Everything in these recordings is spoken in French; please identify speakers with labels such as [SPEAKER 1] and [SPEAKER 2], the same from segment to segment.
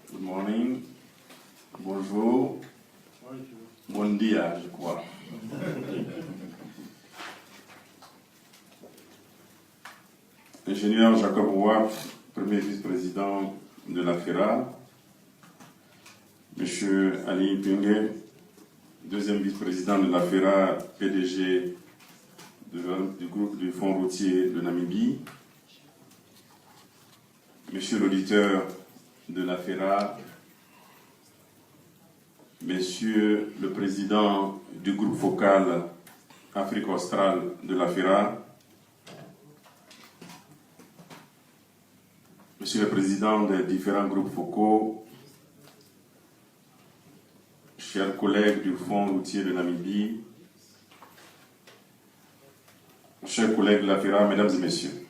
[SPEAKER 1] Good morning. Bonjour. Bon dia, je crois. Ingénieur Jacob Roy, premier vice-président de la FERA. Monsieur Ali Pingue, deuxième vice-président de la FERA, PDG du groupe du Fonds routier de Namibie. Monsieur l'auditeur de la FERA, Monsieur le président du groupe focal Afrique australe de la FERA, Monsieur le président des différents groupes focaux, chers collègues du Fonds routier de Namibie, chers collègues de la FERA, mesdames et messieurs.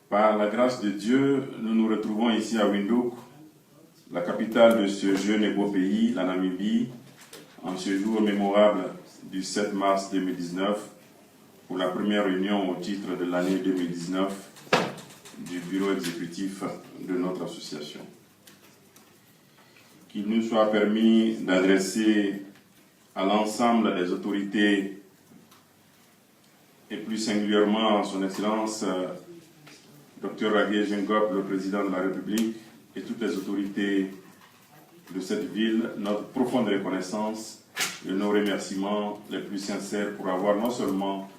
[SPEAKER 1] Par la grâce de Dieu, nous nous retrouvons ici à Windhoek, la capitale de ce jeune et beau pays, la Namibie, en ce jour mémorable du 7 mars 2019, pour la première réunion au titre de l'année 2019 du bureau exécutif de notre association. Qu'il nous soit permis d'adresser à l'ensemble des autorités et plus singulièrement à son Excellence Dr Hage Geingob, le président de la République, et toutes les autorités de cette ville, notre profonde reconnaissance et nos remerciements les plus sincères pour avoir non seulement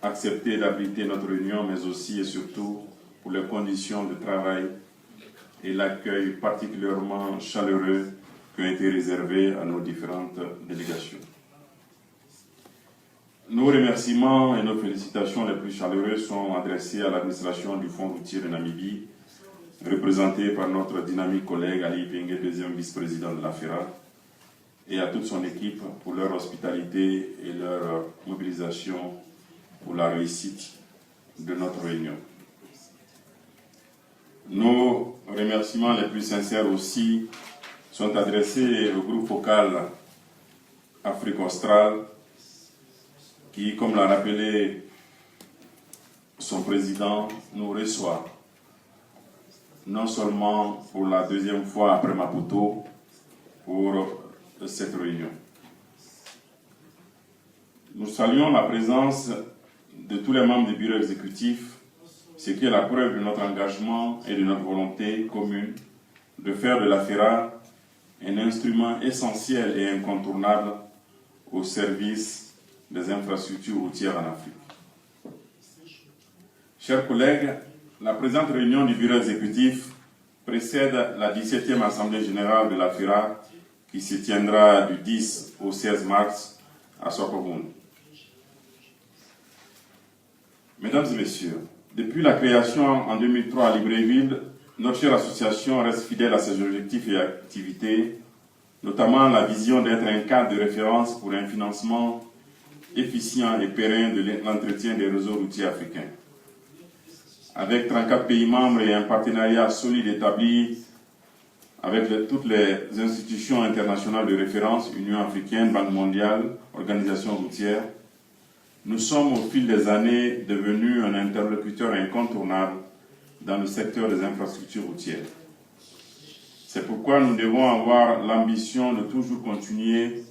[SPEAKER 1] accepté d'abriter notre réunion, mais aussi et surtout pour les conditions de travail et l'accueil particulièrement chaleureux qui ont été réservés à nos différentes délégations. Nos remerciements et nos félicitations les plus chaleureux sont adressés à l'administration du Fonds routier de Namibie, représentée par notre dynamique collègue Ali Pingue, deuxième vice-président de la FERA, et à toute son équipe pour leur hospitalité et leur mobilisation pour la réussite de notre réunion. Nos remerciements les plus sincères aussi sont adressés au groupe focal Afrique australe, qui, comme l'a rappelé son président, nous reçoit non seulement pour la deuxième fois après Maputo pour cette réunion. Nous saluons la présence de tous les membres du bureau exécutif, ce qui est la preuve de notre engagement et de notre volonté commune de faire de la FERA un instrument essentiel et incontournable au service des infrastructures routières en Afrique. Chers collègues, la présente réunion du bureau exécutif précède la 17e Assemblée générale de la FERA qui se tiendra du 10 au 16 mars à Swakopmund. Mesdames et messieurs, depuis la création en 2003 à Libreville, notre chère association reste fidèle à ses objectifs et activités, notamment la vision d'être un cadre de référence pour un financement efficient et pérenne de l'entretien des réseaux routiers africains. Avec 34 pays membres et un partenariat solide établi avec toutes les institutions internationales de référence, Union africaine, Banque mondiale, Organisation routière, nous sommes au fil des années devenus un interlocuteur incontournable dans le secteur des infrastructures routières. C'est pourquoi nous devons avoir l'ambition de toujours continuer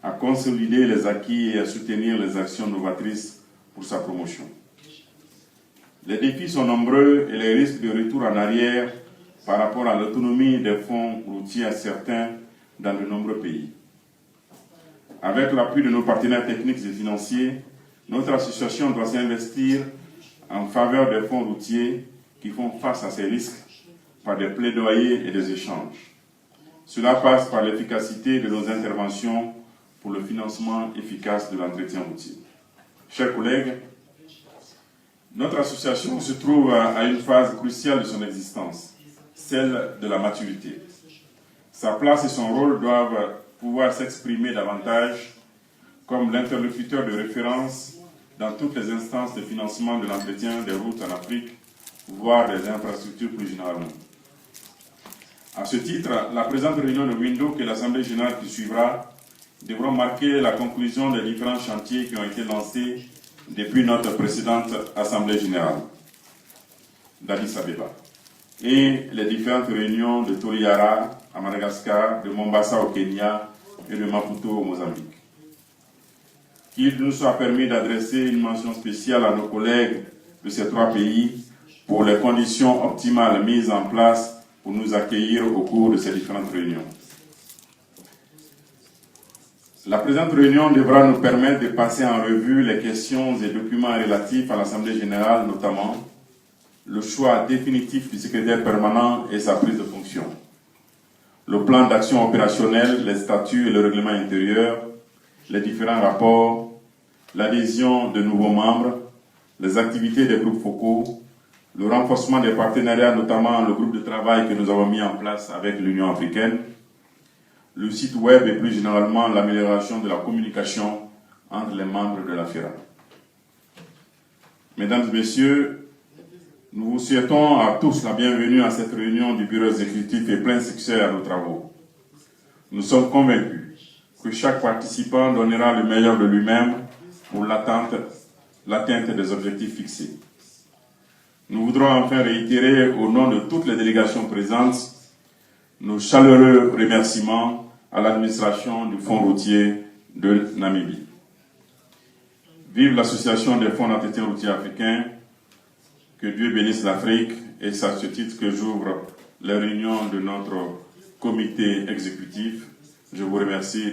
[SPEAKER 1] à consolider les acquis et à soutenir les actions novatrices pour sa promotion. Les défis sont nombreux et les risques de retour en arrière par rapport à l'autonomie des fonds routiers incertains dans de nombreux pays. Avec l'appui de nos partenaires techniques et financiers, notre association doit s'investir en faveur des fonds routiers qui font face à ces risques par des plaidoyers et des échanges. Cela passe par l'efficacité de nos interventions pour le financement efficace de l'entretien routier. Chers collègues, notre association se trouve à une phase cruciale de son existence, celle de la maturité. Sa place et son rôle doivent pouvoir s'exprimer davantage comme l'interlocuteur de référence dans toutes les instances de financement de l'entretien des routes en Afrique, voire des infrastructures plus généralement. À ce titre, la présente réunion de Windhoek et l'Assemblée générale qui suivra devront marquer la conclusion des différents chantiers qui ont été lancés depuis notre précédente Assemblée générale d'Addis Abeba. et les différentes réunions de Toliara à Madagascar, de Mombasa au Kenya et de Maputo au Mozambique. Qu'il nous soit permis d'adresser une mention spéciale à nos collègues de ces trois pays pour les conditions optimales mises en place pour nous accueillir au cours de ces différentes réunions. La présente réunion devra nous permettre de passer en revue les questions et documents relatifs à l'Assemblée générale, notamment le choix définitif du secrétaire permanent et sa prise de fonction, le plan d'action opérationnel, les statuts et le règlement intérieur, les différents rapports, l'adhésion de nouveaux membres, les activités des groupes focaux, le renforcement des partenariats, notamment le groupe de travail que nous avons mis en place avec l'Union africaine, le site web et plus généralement l'amélioration de la communication entre les membres de la FERA. Mesdames et messieurs, nous vous souhaitons à tous la bienvenue à cette réunion du bureau exécutif et plein succès à nos travaux. Nous sommes convaincus que chaque participant donnera le meilleur de lui-même pour l'atteinte des objectifs fixés. Nous voudrons enfin réitérer au nom de toutes les délégations présentes nos chaleureux remerciements à l'administration du Fonds routier de Namibie. Vive l'association des fonds d'entretien routier africains, que Dieu bénisse l'Afrique, et c'est à ce titre que j'ouvre les réunions de notre comité exécutif. Je vous remercie.